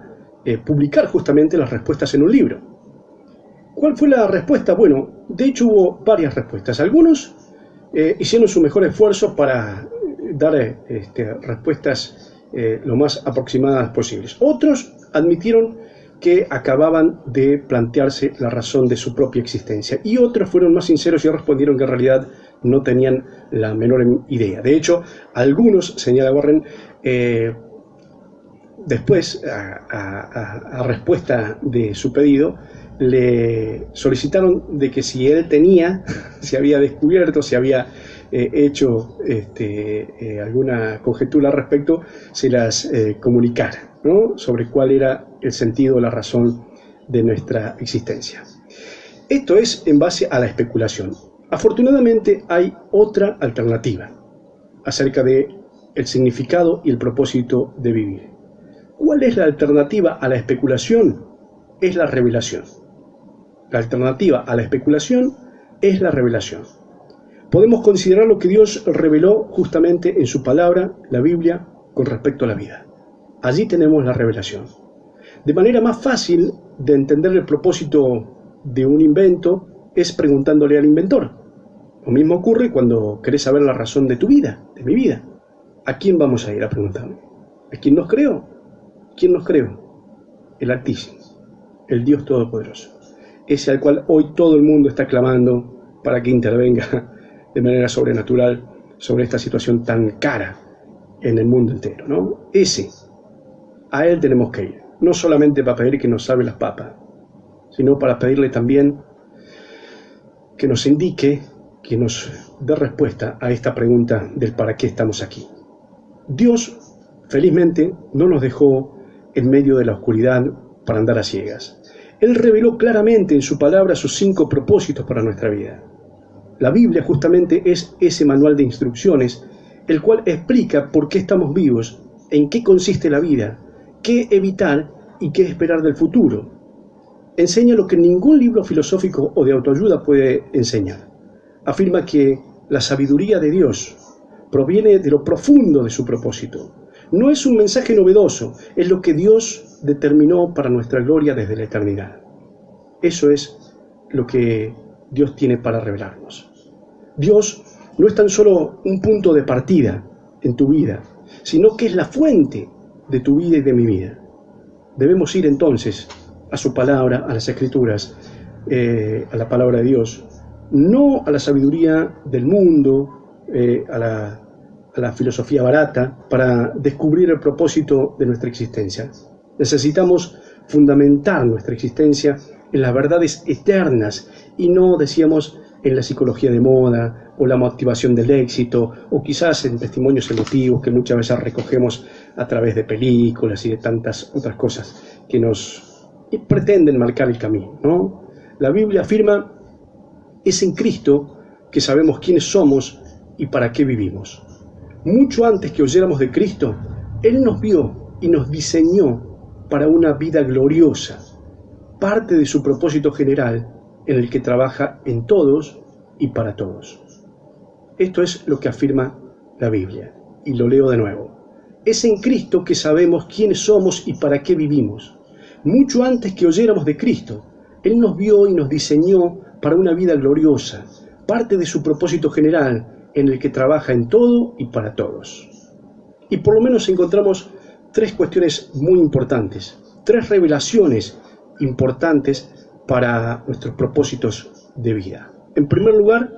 publicar justamente las respuestas en un libro. ¿Cuál fue la respuesta? Bueno, de hecho hubo varias respuestas. Algunos hicieron su mejor esfuerzo para dar respuestas lo más aproximadas posibles. Otros admitieron que acababan de plantearse la razón de su propia existencia, y otros fueron más sinceros y respondieron que en realidad no tenían la menor idea. De hecho, algunos, señala Warren, después, a respuesta de su pedido, le solicitaron de que si él tenía, si había descubierto, si había hecho alguna conjetura al respecto, se las comunicara, ¿no? Sobre cuál era el sentido, la razón de nuestra existencia. Esto es en base a la especulación. Afortunadamente hay otra alternativa acerca de el significado y el propósito de vivir. ¿Cuál es la alternativa a la especulación? Es la revelación. La alternativa a la especulación es la revelación. Podemos considerar lo que Dios reveló justamente en su palabra, la Biblia, con respecto a la vida. Allí tenemos la revelación. De manera más fácil de entender el propósito de un invento es preguntándole al inventor. Lo mismo ocurre cuando querés saber la razón de tu vida, de mi vida. ¿A quién vamos a ir a preguntarle? ¿A quién nos creó? ¿Quién nos creó? El Altísimo, el Dios Todopoderoso. Ese al cual hoy todo el mundo está clamando para que intervenga de manera sobrenatural sobre esta situación tan cara en el mundo entero, ¿no? Ese, a él tenemos que ir, no solamente para pedir que nos salve las papas, sino para pedirle también que nos indique, que nos dé respuesta a esta pregunta del para qué estamos aquí. Dios, felizmente, no nos dejó en medio de la oscuridad para andar a ciegas. Él reveló claramente en su palabra sus 5 propósitos para nuestra vida. La Biblia justamente es ese manual de instrucciones, el cual explica por qué estamos vivos, en qué consiste la vida, qué evitar y qué esperar del futuro. Enseña lo que ningún libro filosófico o de autoayuda puede enseñar. Afirma que la sabiduría de Dios proviene de lo profundo de su propósito. No es un mensaje novedoso, es lo que Dios determinó para nuestra gloria desde la eternidad. Eso es lo que Dios tiene para revelarnos. Dios no es tan solo un punto de partida en tu vida, sino que es la fuente de tu vida y de mi vida. Debemos ir entonces a su palabra, a las Escrituras, a la palabra de Dios, no a la sabiduría del mundo, a la filosofía barata, para descubrir el propósito de nuestra existencia. Necesitamos fundamentar nuestra existencia en las verdades eternas y no, decíamos, en la psicología de moda o la motivación del éxito o quizás en testimonios emotivos que muchas veces recogemos a través de películas y de tantas otras cosas que nos pretenden marcar el camino, ¿no? La Biblia afirma: es en Cristo que sabemos quiénes somos y para qué vivimos. Mucho antes que oyéramos de Cristo, Él nos vio y nos diseñó para una vida gloriosa, parte de su propósito general en el que trabaja en todos y para todos. Esto es lo que afirma la Biblia, y lo leo de nuevo. Es en Cristo que sabemos quiénes somos y para qué vivimos. Mucho antes que oyéramos de Cristo, Él nos vio y nos diseñó para una vida gloriosa, parte de su propósito general, en el que trabaja en todo y para todos. Y por lo menos encontramos tres cuestiones muy importantes, tres revelaciones importantes para nuestros propósitos de vida. En primer lugar,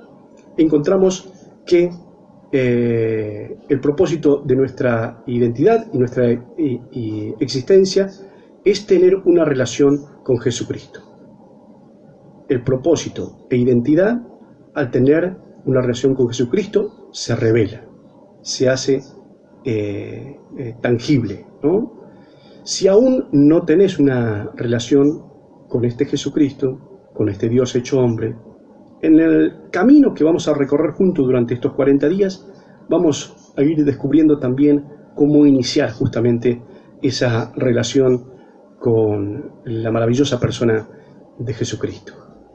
encontramos que el propósito de nuestra identidad y nuestra existencia es tener una relación con Jesucristo. El propósito e identidad, al tener una relación con Jesucristo, se revela, se hace tangible, ¿no? Si aún no tenés una relación con este Jesucristo, con este Dios hecho hombre, en el camino que vamos a recorrer juntos durante estos 40 días, vamos a ir descubriendo también cómo iniciar justamente esa relación con la maravillosa persona de Jesucristo.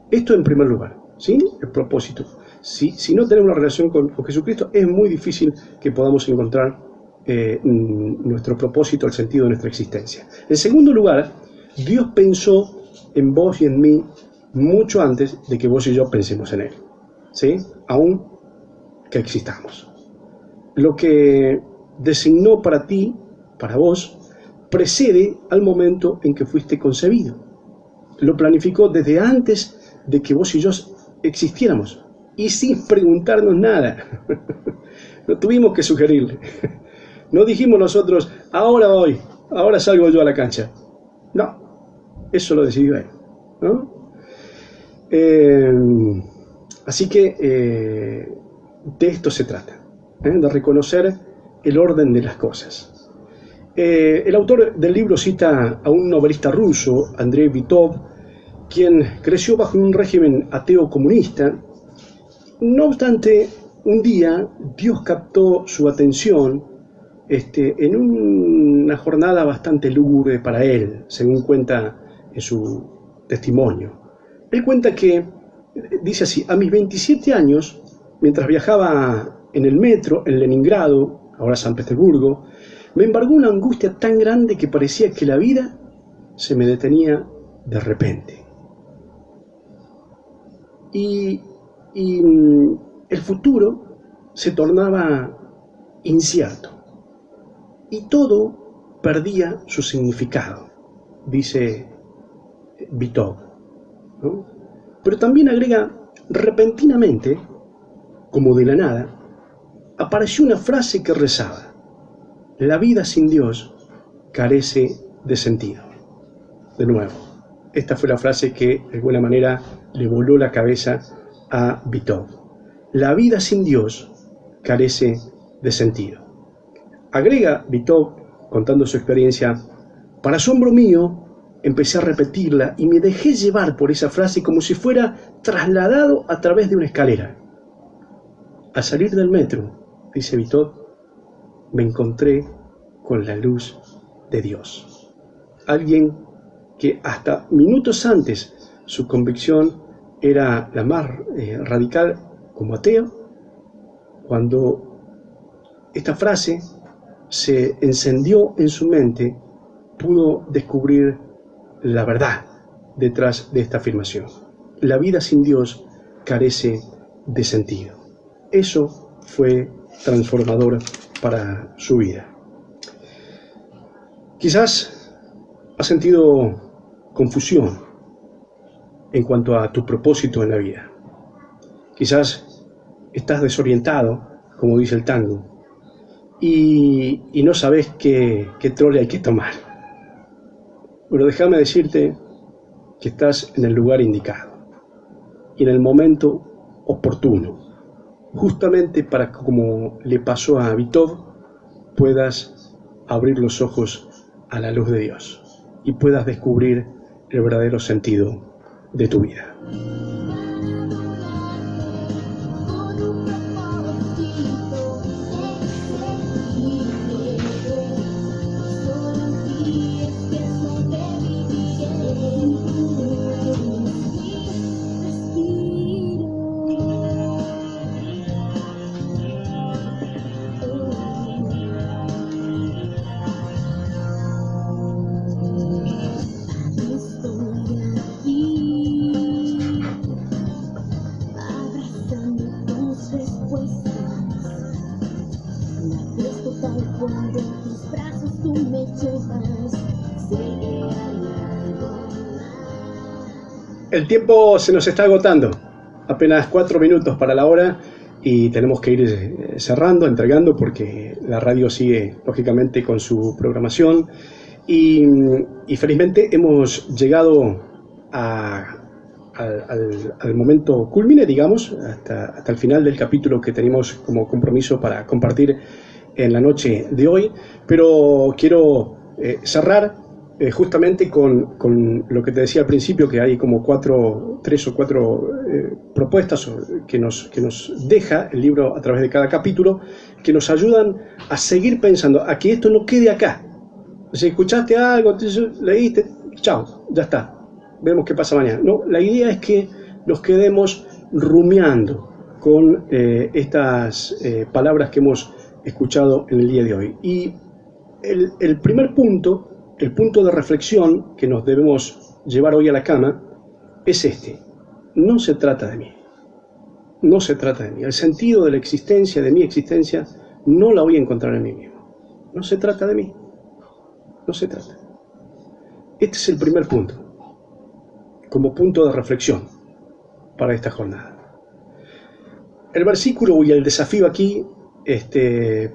Esto en primer lugar, ¿sí? El propósito. Si no tenemos una relación con Jesucristo, es muy difícil que podamos encontrar nuestro propósito, el sentido de nuestra existencia. En segundo lugar, Dios pensó en vos y en mí mucho antes de que vos y yo pensemos en Él, ¿sí? Aún que existamos. Lo que designó para ti, para vos, precede al momento en que fuiste concebido. Lo planificó desde antes de que vos y yo existiéramos y sin preguntarnos nada. No tuvimos que sugerirle. No dijimos nosotros, ahora voy, ahora salgo yo a la cancha. No, eso lo decidió Él, ¿no? Así que de esto se trata, de reconocer el orden de las cosas. El autor del libro cita a un novelista ruso, Andrei Bitov, quien creció bajo un régimen ateo comunista. No obstante, un día Dios captó su atención en una jornada bastante lúgubre para él, según cuenta en su testimonio. Él cuenta que, dice así, a mis 27 años, mientras viajaba en el metro en Leningrado, ahora San Petersburgo, me embargó una angustia tan grande que parecía que la vida se me detenía de repente. Y el futuro se tornaba incierto y todo perdía su significado, dice Bitov, ¿no? Pero también agrega, repentinamente, como de la nada, apareció una frase que rezaba: la vida sin Dios carece de sentido. De nuevo, esta fue la frase que de alguna manera le voló la cabeza a Bitov. La vida sin Dios carece de sentido. Agrega Bitov, contando su experiencia, para asombro mío, empecé a repetirla y me dejé llevar por esa frase como si fuera trasladado a través de una escalera. Al salir del metro, dice Bitov, me encontré con la luz de Dios. Alguien que hasta minutos antes su convicción era la más radical como ateo, cuando esta frase se encendió en su mente, pudo descubrir la verdad detrás de esta afirmación. La vida sin Dios carece de sentido. Eso fue transformador para su vida. Quizás has sentido confusión en cuanto a tu propósito en la vida. Quizás estás desorientado, como dice el tango, y no sabes qué trole hay que tomar. Pero déjame decirte que estás en el lugar indicado y en el momento oportuno, justamente para que, como le pasó a Bitov, puedas abrir los ojos a la luz de Dios y puedas descubrir el verdadero sentido de tu vida. me chupas, sé que hay algo más. El tiempo se nos está agotando, apenas 4 minutos para la hora y tenemos que ir cerrando, entregando, porque la radio sigue lógicamente con su programación y felizmente hemos llegado al momento culmine, digamos, hasta el final del capítulo que tenemos como compromiso para compartir en la noche de hoy, pero quiero cerrar justamente con lo que te decía al principio, que hay como 3 o 4 propuestas que nos deja el libro a través de cada capítulo, que nos ayudan a seguir pensando, a que esto no quede acá. Si escuchaste algo, leíste, chao, ya está, vemos qué pasa mañana. No, la idea es que nos quedemos rumiando con estas palabras que hemos escuchado en el día de hoy. Y el primer punto, el punto de reflexión que nos debemos llevar hoy a la cama, es este: no se trata de mí, no se trata de mí. El sentido de la existencia, de mi existencia, no la voy a encontrar en mí mismo. No se trata de mí, no se trata. Este es el primer punto, como punto de reflexión para esta jornada. El versículo y el desafío aquí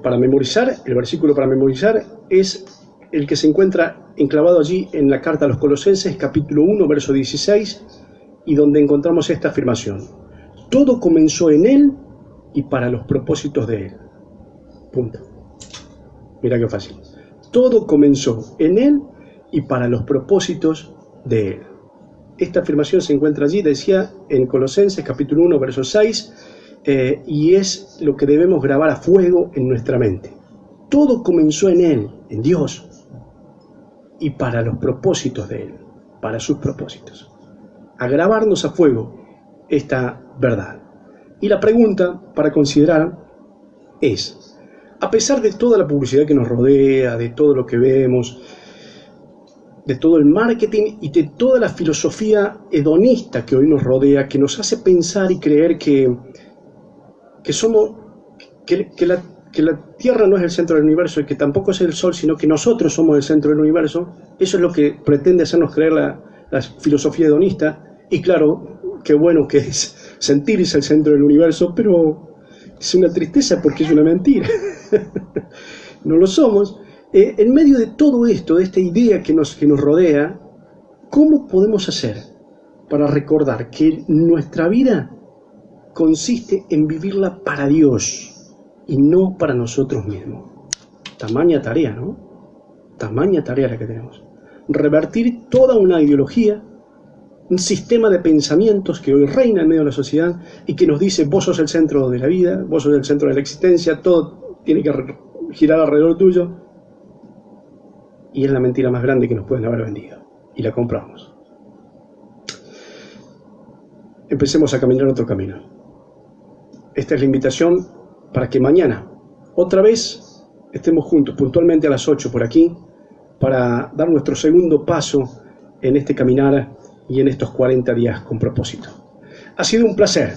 para memorizar, el versículo para memorizar es el que se encuentra enclavado allí en la carta a los Colosenses, capítulo 1, verso 16, y donde encontramos esta afirmación: todo comenzó en Él y para los propósitos de Él. Punto. Mira qué fácil. Todo comenzó en Él y para los propósitos de Él. Esta afirmación se encuentra allí, decía, en Colosenses capítulo 1, verso 6, y es lo que debemos grabar a fuego en nuestra mente. Todo comenzó en Él, en Dios, y para los propósitos de Él, para sus propósitos. A grabarnos a fuego esta verdad. Y la pregunta para considerar es: a pesar de toda la publicidad que nos rodea, de todo lo que vemos, de todo el marketing y de toda la filosofía hedonista que hoy nos rodea, que nos hace pensar y creer que la Tierra no es el centro del universo y que tampoco es el Sol, sino que nosotros somos el centro del universo, eso es lo que pretende hacernos creer la filosofía hedonista. Y claro, qué bueno que es sentirse el centro del universo, pero es una tristeza porque es una mentira. No lo somos. En medio de todo esto, de esta idea que nos rodea, ¿cómo podemos hacer para recordar que nuestra vida consiste en vivirla para Dios y no para nosotros mismos? Tamaña tarea, ¿no? Tamaña tarea la que tenemos. Revertir toda una ideología, un sistema de pensamientos que hoy reina en medio de la sociedad y que nos dice: vos sos el centro de la vida, vos sos el centro de la existencia, todo tiene que girar alrededor tuyo. Y es la mentira más grande que nos pueden haber vendido. Y la compramos. Empecemos a caminar otro camino. Esta es la invitación para que mañana, otra vez, estemos juntos, puntualmente a las 8 por aquí, para dar nuestro segundo paso en este caminar y en estos 40 días con propósito. Ha sido un placer,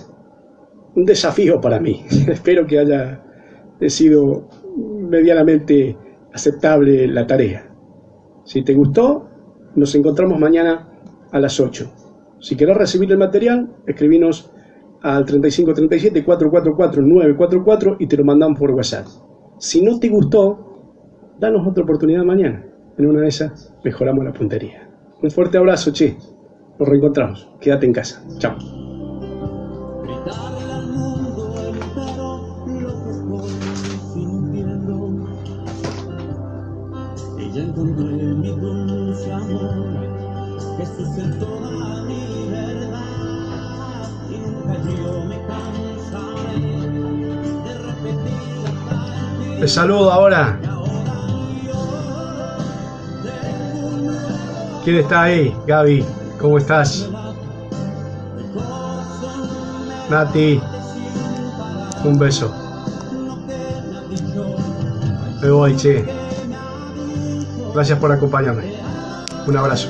un desafío para mí. Espero que haya sido medianamente aceptable la tarea. Si te gustó, nos encontramos mañana a las 8. Si querés recibir el material, escribinos al 3537-444-944 y te lo mandamos por WhatsApp. Si no te gustó, danos otra oportunidad mañana. En una de esas mejoramos la puntería. Un fuerte abrazo, che. Nos reencontramos. Quédate en casa. Chao. Gritarle al mundo entero lo que estoy sintiendo. Y ya encontré mi dulce amor, Jesús es toda mi verdad. Y nunca yo me cansaré de repetir hasta el fin. Te saludo ahora. ¿Quién está ahí? Gaby, ¿cómo estás? Nati, un beso. Me voy, che. Gracias por acompañarme. Un abrazo.